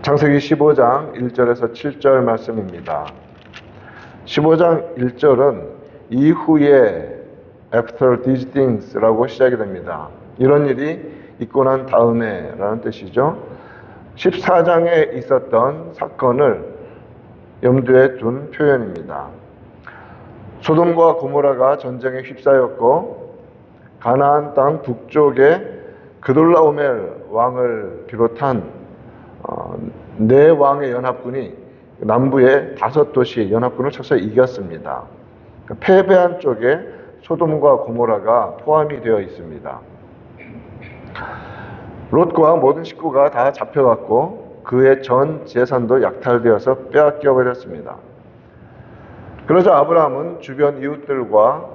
창세기 15장 1절에서 7절 말씀입니다. 15장 1절은 이후에 after these things라고 시작이 됩니다. 이런 일이 있고 난 다음에 라는 뜻이죠. 14장에 있었던 사건을 염두에 둔 표현입니다. 소돔과 고모라가 전쟁에 휩싸였고 가나안 땅 북쪽에 그돌라오멜 왕을 비롯한 네 왕의 연합군이 남부의 5도시 연합군을 쳐서 이겼습니다. 패배한 쪽에 소돔과 고모라가 포함이 되어 있습니다. 롯과 모든 식구가 다 잡혀갔고 그의 전 재산도 약탈되어서 빼앗겨 버렸습니다. 그러자 아브라함은 주변 이웃들과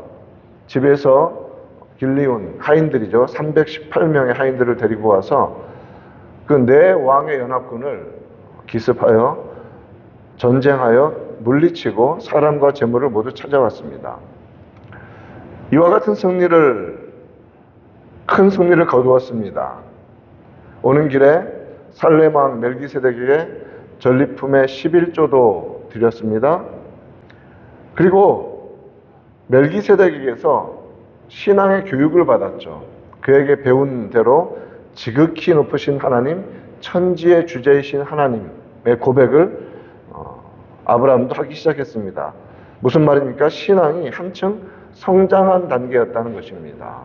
집에서 길리온 하인들이죠. 318명의 하인들을 데리고 와서 그 네 왕의 연합군을 기습하여 전쟁하여 물리치고 사람과 재물을 모두 찾아왔습니다. 이와 같은 큰 승리를 거두었습니다. 오는 길에 살렘 왕 멜기세덱에게 전리품의 11조도 드렸습니다. 그리고 멜기세덱에게서 신앙의 교육을 받았죠. 그에게 배운 대로 지극히 높으신 하나님, 천지의 주제이신 하나님의 고백을 아브라함도 하기 시작했습니다. 무슨 말입니까? 신앙이 한층 성장한 단계였다는 것입니다.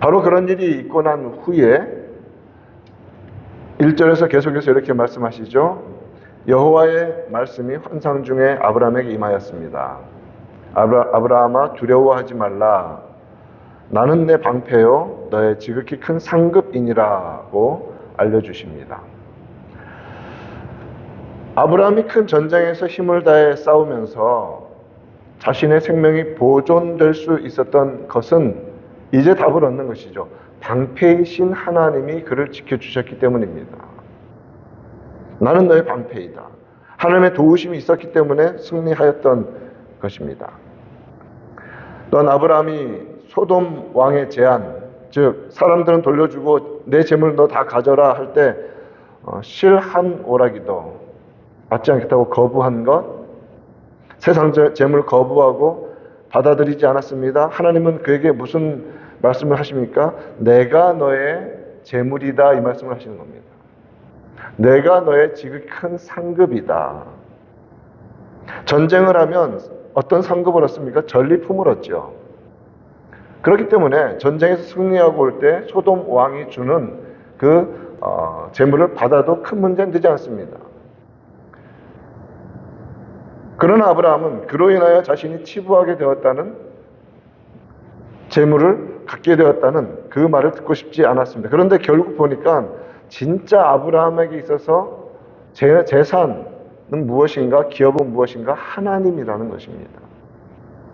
바로 그런 일이 있고 난 후에 1절에서 계속해서 이렇게 말씀하시죠. 여호와의 말씀이 환상 중에 아브라함에게 임하였습니다. 아브라함아 두려워하지 말라. 나는 내 방패요 너의 지극히 큰 상급이니라고 알려주십니다. 아브라함이 큰 전쟁에서 힘을 다해 싸우면서 자신의 생명이 보존될 수 있었던 것은 이제 답을 얻는 것이죠. 방패이신 하나님이 그를 지켜주셨기 때문입니다. 나는 너의 방패이다. 하나님의 도우심이 있었기 때문에 승리하였던 것입니다. 또한 아브라함이 소돔 왕의 제안, 즉 사람들은 돌려주고 내 재물 너 다 가져라 할 때 실 한 오라기도 받지 않겠다고 거부한 것, 세상 재물 거부하고 받아들이지 않았습니다. 하나님은 그에게 무슨 말씀을 하십니까? 내가 너의 재물이다 이 말씀을 하시는 겁니다. 내가 너의 지극히 큰 상급이다. 전쟁을 하면 어떤 상급을 얻습니까? 전리품을 얻죠. 그렇기 때문에 전쟁에서 승리하고 올 때 소돔 왕이 주는 그 재물을 받아도 큰 문제는 되지 않습니다. 그러나 아브라함은 그로 인하여 자신이 치부하게 되었다는 재물을 갖게 되었다는 그 말을 듣고 싶지 않았습니다. 그런데 결국 보니까 진짜 아브라함에게 있어서 재산은 무엇인가, 기업은 무엇인가? 하나님이라는 것입니다.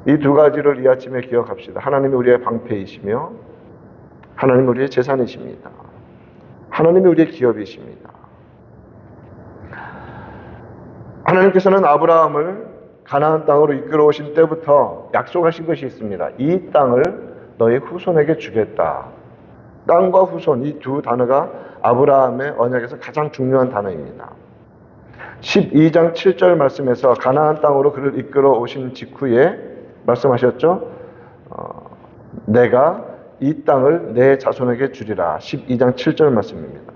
이 두 가지를 이 아침에 기억합시다. 하나님이 우리의 방패이시며 하나님이 우리의 재산이십니다. 하나님이 우리의 기업이십니다. 하나님께서는 아브라함을 가나안 땅으로 이끌어 오신 때부터 약속하신 것이 있습니다. 이 땅을 너의 후손에게 주겠다. 땅과 후손, 이 두 단어가 아브라함의 언약에서 가장 중요한 단어입니다. 12장 7절 말씀에서 가나안 땅으로 그를 이끌어 오신 직후에 말씀하셨죠. 내가 이 땅을 내 자손에게 주리라. 12장 7절 말씀입니다.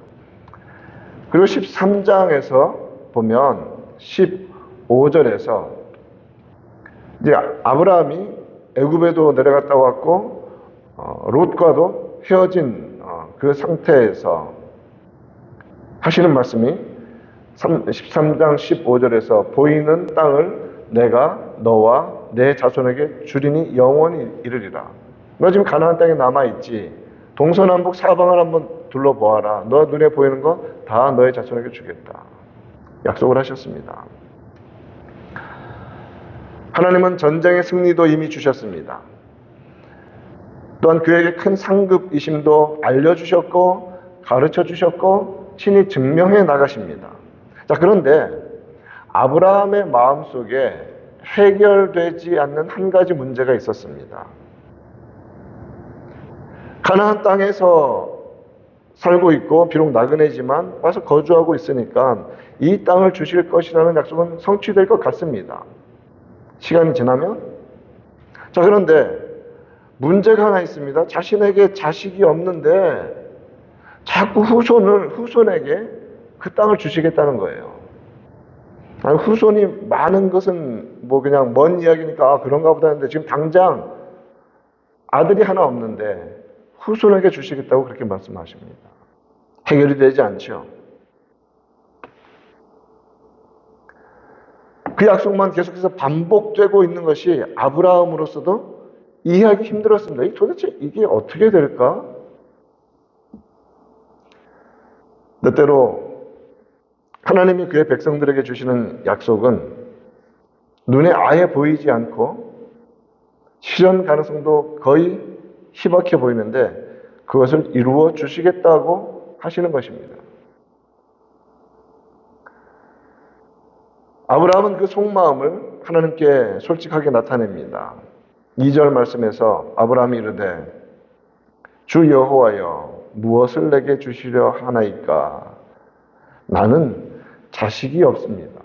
그리고 13장에서 보면 15절에서 이제 아브라함이 애굽에도 내려갔다 왔고 롯과도 헤어진 그 상태에서 하시는 말씀이 13장 15절에서 보이는 땅을 내가 너와 내 자손에게 주리니 영원히 이르리라. 너 지금 가나안 땅에 남아있지. 동서남북 사방을 한번 둘러보아라. 너 눈에 보이는 거 다 너의 자손에게 주겠다. 약속을 하셨습니다. 하나님은 전쟁의 승리도 이미 주셨습니다. 또한 그에게 큰 상급이심도 알려주셨고 가르쳐 주셨고 친히 증명해 나가십니다. 자, 그런데 아브라함의 마음속에 해결되지 않는 한 가지 문제가 있었습니다. 가나안 땅에서 살고 있고 비록 나그네지만 와서 거주하고 있으니까 이 땅을 주실 것이라는 약속은 성취될 것 같습니다. 시간이 지나면. 자, 그런데 문제가 하나 있습니다. 자신에게 자식이 없는데 자꾸 후손에게 그 땅을 주시겠다는 거예요. 아니, 후손이 많은 것은 뭐 그냥 먼 이야기니까 그런가 보다 했는데 지금 당장 아들이 하나 없는데 후손에게 주시겠다고 그렇게 말씀하십니다. 해결이 되지 않죠. 그 약속만 계속해서 반복되고 있는 것이 아브라함으로서도 이해하기 힘들었습니다. 도대체 이게 어떻게 될까? 때때로 하나님이 그의 백성들에게 주시는 약속은 눈에 아예 보이지 않고 실현 가능성도 거의 희박해 보이는데 그것을 이루어 주시겠다고 하시는 것입니다. 아브라함은 그 속마음을 하나님께 솔직하게 나타냅니다. 2절 말씀에서 아브라함이 이르되 주 여호와여 무엇을 내게 주시려 하나이까? 나는 자식이 없습니다.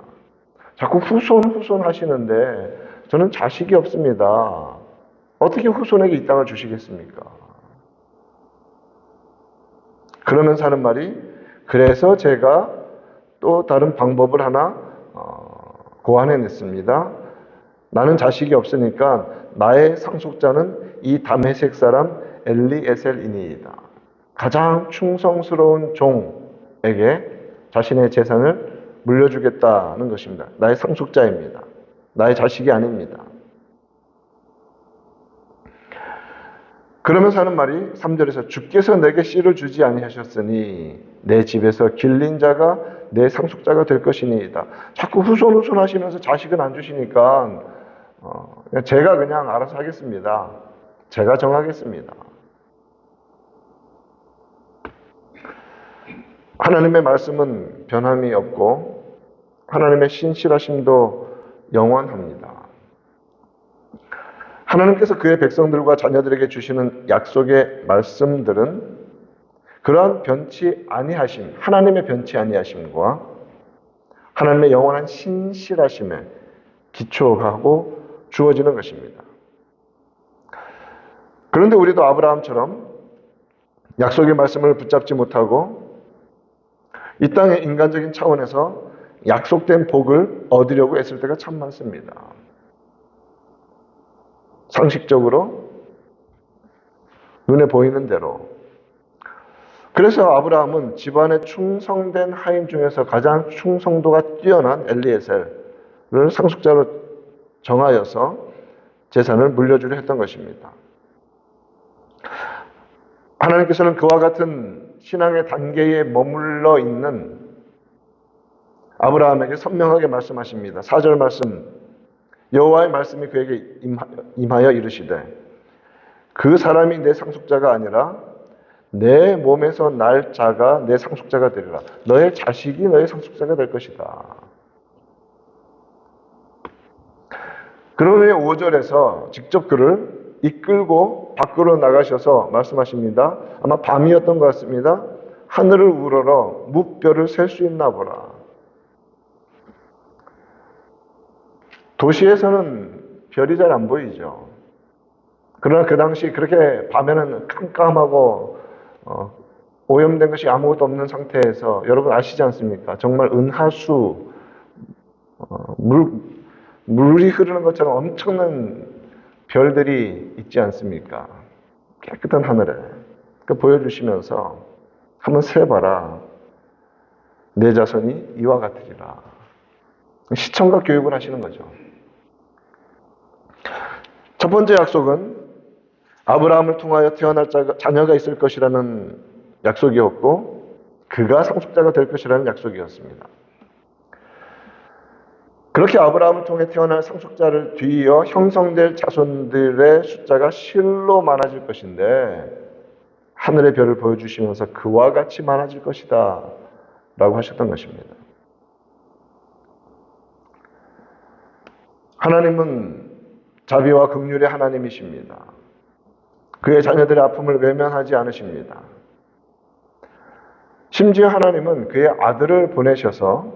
자꾸 후손 하시는데 저는 자식이 없습니다. 어떻게 후손에게 이 땅을 주시겠습니까? 그러면서 하는 말이 그래서 제가 또 다른 방법을 하나 고안해냈습니다. 나는 자식이 없으니까 나의 상속자는 이 다메섹 사람 엘리에셀이니이다. 가장 충성스러운 종에게 자신의 재산을 물려주겠다는 것입니다. 나의 상속자입니다. 나의 자식이 아닙니다. 그러면서 하는 말이 3절에서 주께서 내게 씨를 주지 아니하셨으니 내 집에서 길린 자가 내 상속자가 될 것이니이다. 자꾸 후손 하시면서 자식은 안 주시니까 제가 그냥 알아서 하겠습니다. 제가 정하겠습니다. 하나님의 말씀은 변함이 없고 하나님의 신실하심도 영원합니다. 하나님께서 그의 백성들과 자녀들에게 주시는 약속의 말씀들은 그러한 변치 아니하심, 하나님의 변치 아니하심과 하나님의 영원한 신실하심에 기초하고 주어지는 것입니다. 그런데 우리도 아브라함처럼 약속의 말씀을 붙잡지 못하고 이 땅의 인간적인 차원에서 약속된 복을 얻으려고 애쓸 때가 참 많습니다. 상식적으로 눈에 보이는 대로. 그래서 아브라함은 집안에 충성된 하인 중에서 가장 충성도가 뛰어난 엘리에셀을 상속자로 정하여서 재산을 물려주려 했던 것입니다. 하나님께서는 그와 같은 신앙의 단계에 머물러 있는 아브라함에게 선명하게 말씀하십니다. 4절 말씀, 여호와의 말씀이 그에게 임하여 이르시되 그 사람이 내 상속자가 아니라 내 몸에서 날 자가 내 상속자가 되리라. 너의 자식이 너의 상속자가 될 것이다. 그런 후에 5절에서 직접 그를 이끌고 밖으로 나가셔서 말씀하십니다. 아마 밤이었던 것 같습니다. 하늘을 우러러 무별을 셀 수 있나 보라. 도시에서는 별이 잘 안 보이죠. 그러나 그 당시 그렇게 밤에는 깜깜하고 오염된 것이 아무것도 없는 상태에서 여러분 아시지 않습니까? 정말 은하수 물이 흐르는 것처럼 엄청난 별들이 있지 않습니까? 깨끗한 하늘에. 그 보여주시면서 한번 세봐라. 내 자손이 이와 같으리라. 시청각 교육을 하시는 거죠. 첫 번째 약속은 아브라함을 통하여 태어날 자녀가 있을 것이라는 약속이었고 그가 상속자가 될 것이라는 약속이었습니다. 그렇게 아브라함을 통해 태어날 상속자를 뒤이어 형성될 자손들의 숫자가 실로 많아질 것인데 하늘의 별을 보여주시면서 그와 같이 많아질 것이다 라고 하셨던 것입니다. 하나님은 자비와 긍휼의 하나님이십니다. 그의 자녀들의 아픔을 외면하지 않으십니다. 심지어 하나님은 그의 아들을 보내셔서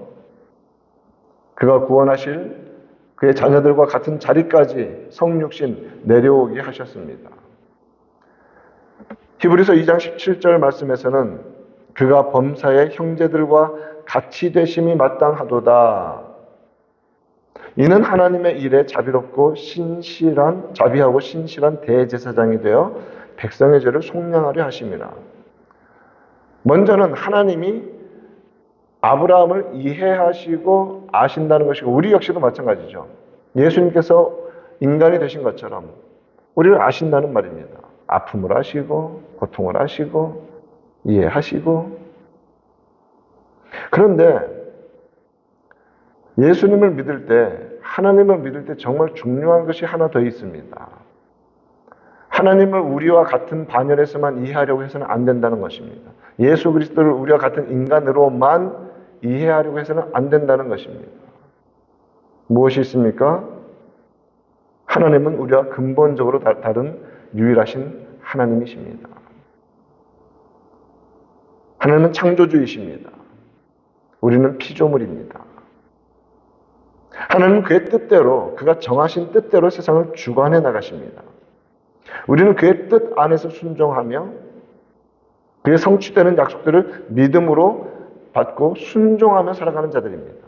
그가 구원하실 그의 자녀들과 같은 자리까지 성육신 내려오게 하셨습니다. 히브리서 2장 17절 말씀에서는 그가 범사의 형제들과 같이 되심이 마땅하도다. 이는 하나님의 일에 자비하고 신실한 대제사장이 되어 백성의 죄를 속량하려 하심이라. 먼저는 하나님이 아브라함을 이해하시고 아신다는 것이고 우리 역시도 마찬가지죠. 예수님께서 인간이 되신 것처럼 우리를 아신다는 말입니다. 아픔을 아시고 고통을 아시고 이해하시고. 그런데 예수님을 믿을 때, 하나님을 믿을 때 정말 중요한 것이 하나 더 있습니다. 하나님을 우리와 같은 반열에서만 이해하려고 해서는 안 된다는 것입니다. 예수 그리스도를 우리와 같은 인간으로만 이해하려고 해서는 안 된다는 것입니다. 무엇이 있습니까? 하나님은 우리와 근본적으로 다른 유일하신 하나님이십니다. 하나님은 창조주이십니다. 우리는 피조물입니다. 하나님은 그의 뜻대로, 그가 정하신 뜻대로 세상을 주관해 나가십니다. 우리는 그의 뜻 안에서 순종하며 그의 성취되는 약속들을 믿음으로 받고 순종하며 살아가는 자들입니다.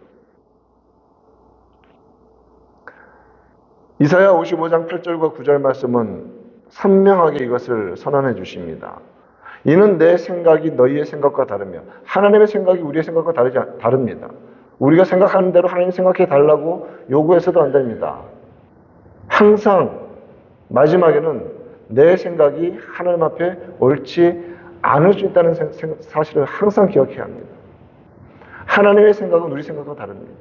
이사야 55장 8절과 9절 말씀은 선명하게 이것을 선언해 주십니다. 이는 내 생각이 너희의 생각과 다르며 하나님의 생각이 우리의 생각과 다릅니다. 우리가 생각하는 대로 하나님 생각해 달라고 요구해서도 안 됩니다. 항상 마지막에는 내 생각이 하나님 앞에 옳지 않을 수 있다는 사실을 항상 기억해야 합니다. 하나님의 생각은 우리 생각과 다릅니다.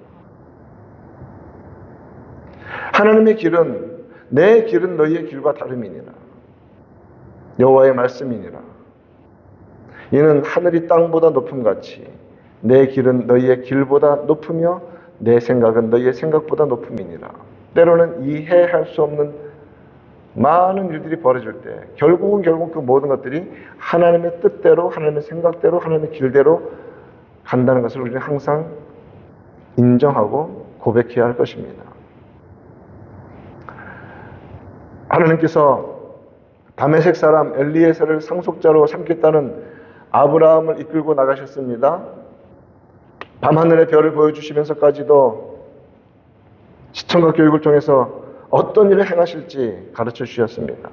하나님의 길은 내 길은 너희의 길과 다름이니라. 여호와의 말씀이니라. 이는 하늘이 땅보다 높음같이 내 길은 너희의 길보다 높으며 내 생각은 너희의 생각보다 높음이니라. 때로는 이해할 수 없는 많은 일들이 벌어질 때 결국 그 모든 것들이 하나님의 뜻대로, 하나님의 생각대로, 하나님의 길대로 간다는 것을 우리는 항상 인정하고 고백해야 할 것입니다. 하나님께서 다메섹 사람 엘리에셀을 상속자로 삼겠다는 아브라함을 이끌고 나가셨습니다. 밤하늘의 별을 보여주시면서까지도 시청각 교육을 통해서 어떤 일을 행하실지 가르쳐 주셨습니다.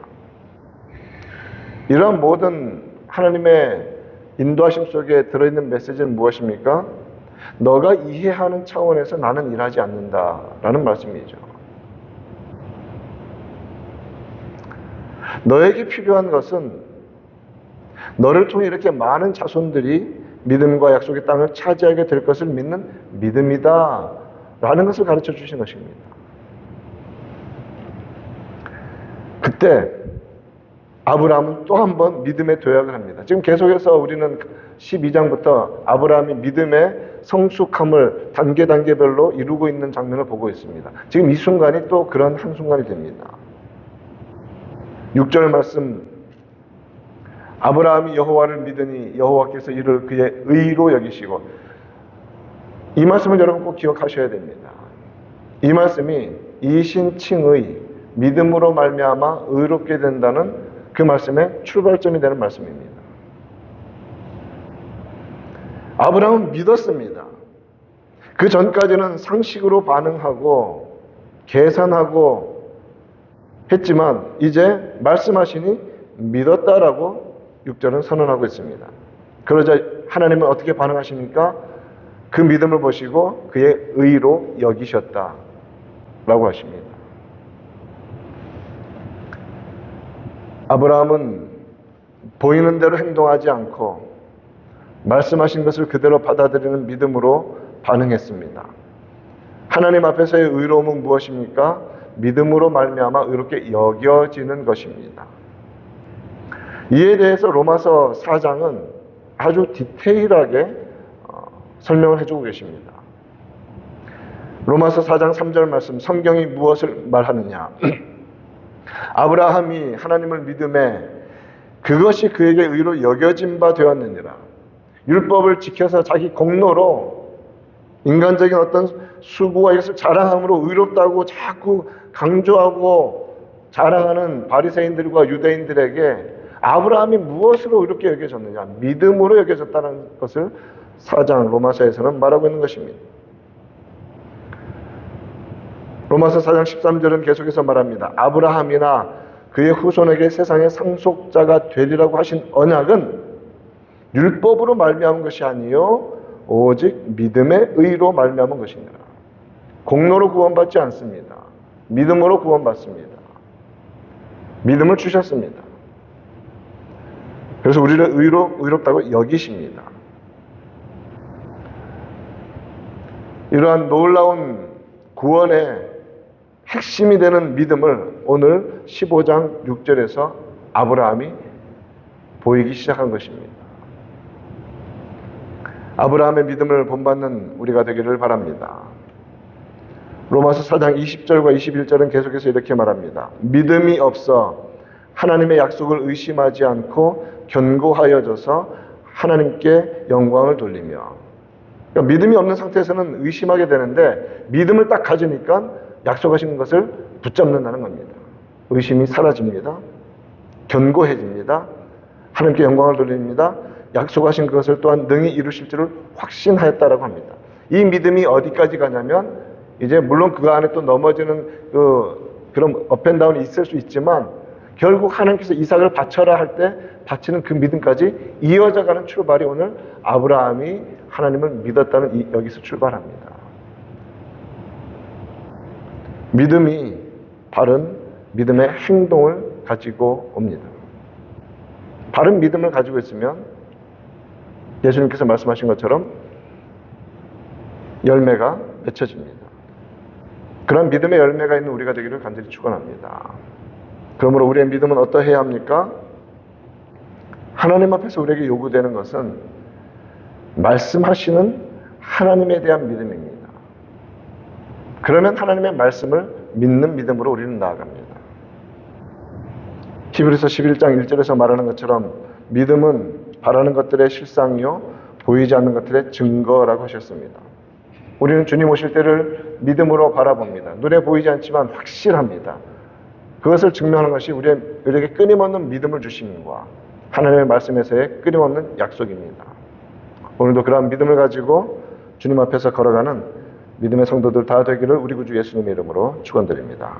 이러한 모든 하나님의 인도하심 속에 들어있는 메시지는 무엇입니까? 너가 이해하는 차원에서 나는 일하지 않는다라는 말씀이죠. 너에게 필요한 것은 너를 통해 이렇게 많은 자손들이 믿음과 약속의 땅을 차지하게 될 것을 믿는 믿음이다 라는 것을 가르쳐 주신 것입니다. 그때 아브라함은 또 한 번 믿음의 도약을 합니다. 지금 계속해서 우리는 12장부터 아브라함이 믿음의 성숙함을 단계별로 이루고 있는 장면을 보고 있습니다. 지금 이 순간이 또 그런 한순간이 됩니다. 6절 말씀, 아브라함이 여호와를 믿으니 여호와께서 이를 그의 의로 여기시고, 이 말씀을 여러분 꼭 기억하셔야 됩니다. 이 말씀이 이신칭의, 믿음으로 말미암아 의롭게 된다는 그 말씀의 출발점이 되는 말씀입니다. 아브라함은 믿었습니다. 그 전까지는 상식으로 반응하고 계산하고 했지만 이제 말씀하시니 믿었다라고 6절은 선언하고 있습니다. 그러자 하나님은 어떻게 반응하십니까? 그 믿음을 보시고 그의 의로 여기셨다 라고 하십니다. 아브라함은 보이는 대로 행동하지 않고 말씀하신 것을 그대로 받아들이는 믿음으로 반응했습니다. 하나님 앞에서의 의로움은 무엇입니까? 믿음으로 말미암아 의롭게 여겨지는 것입니다. 이에 대해서 로마서 4장은 아주 디테일하게 설명을 해주고 계십니다. 로마서 4장 3절 말씀, 성경이 무엇을 말하느냐? 아브라함이 하나님을 믿음에 그것이 그에게 의로 여겨진 바 되었느니라. 율법을 지켜서 자기 공로로 인간적인 어떤 수고와 이것을 자랑함으로 의롭다고 자꾸 강조하고 자랑하는 바리새인들과 유대인들에게 아브라함이 무엇으로 의롭게 여겨졌느냐? 믿음으로 여겨졌다는 것을 4장 로마서에서는 말하고 있는 것입니다. 로마서 4장 13절은 계속해서 말합니다. 아브라함이나 그의 후손에게 세상의 상속자가 되리라고 하신 언약은 율법으로 말미암은 것이 아니요 오직 믿음의 의로 말미암은 것이니라. 공로로 구원받지 않습니다. 믿음으로 구원받습니다. 믿음을 주셨습니다. 그래서 우리를 의롭다고 여기십니다. 이러한 놀라운 구원의 핵심이 되는 믿음을 오늘 15장 6절에서 아브라함이 보이기 시작한 것입니다. 아브라함의 믿음을 본받는 우리가 되기를 바랍니다. 로마서 4장 20절과 21절은 계속해서 이렇게 말합니다. 믿음이 없어 하나님의 약속을 의심하지 않고 견고하여져서 하나님께 영광을 돌리며, 그러니까 믿음이 없는 상태에서는 의심하게 되는데 믿음을 딱 가지니까 약속하신 것을 붙잡는다는 겁니다. 의심이 사라집니다. 견고해집니다. 하나님께 영광을 돌립니다. 약속하신 것을 또한 능히 이루실 줄을 확신하였다라고 합니다. 이 믿음이 어디까지 가냐면 이제 물론 그 안에 또 넘어지는 그런 업앤다운이 있을 수 있지만 결국 하나님께서 이삭을 바쳐라 할 때 바치는 그 믿음까지 이어져가는 출발이 오늘 아브라함이 하나님을 믿었다는 여기서 출발합니다. 믿음이 바른 믿음의 행동을 가지고 옵니다. 바른 믿음을 가지고 있으면 예수님께서 말씀하신 것처럼 열매가 맺혀집니다. 그런 믿음의 열매가 있는 우리가 되기를 간절히 축원합니다. 그러므로 우리의 믿음은 어떠해야 합니까? 하나님 앞에서 우리에게 요구되는 것은 말씀하시는 하나님에 대한 믿음입니다. 그러면 하나님의 말씀을 믿는 믿음으로 우리는 나아갑니다. 히브리서 11장 1절에서 말하는 것처럼 믿음은 바라는 것들의 실상이요 보이지 않는 것들의 증거라고 하셨습니다. 우리는 주님 오실 때를 믿음으로 바라봅니다. 눈에 보이지 않지만 확실합니다. 그것을 증명하는 것이 우리에게 끊임없는 믿음을 주심과 하나님의 말씀에서의 끊임없는 약속입니다. 오늘도 그러한 믿음을 가지고 주님 앞에서 걸어가는 믿음의 성도들 다 되기를 우리 구주 예수님의 이름으로 축원드립니다.